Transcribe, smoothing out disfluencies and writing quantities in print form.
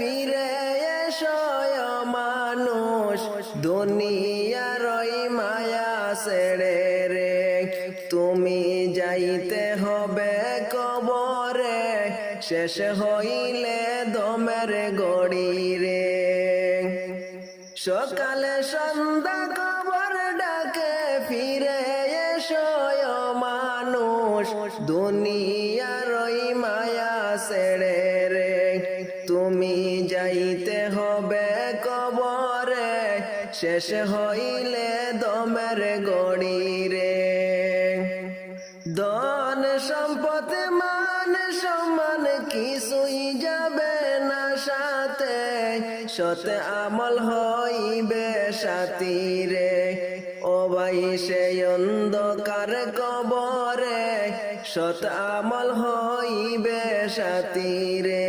ফিরে এসো মানুষ, দুনিয়ার ওই মায়া ছেড়ে রে। তুমি যাইতে হবে কবরে, শেষ হইলে দমের গড়ি রে। সকালে সন্ধ্যা কবর ডাকে, ফিরে এসো মানুষ, দুনিয়ার ওই মায়া ছেড়ে রে। তুমি যাইতে হবে কবরে, শেষ হইলে দমের গড়ি রে। ধন সম্পদ মান সম্মান কিছুই যাবে না সাথে, সৎ আমল হইবে সাথী রে। ও ভাই সেই অন্ধকার কবরে, সৎ আমল হইবে সাথী রে।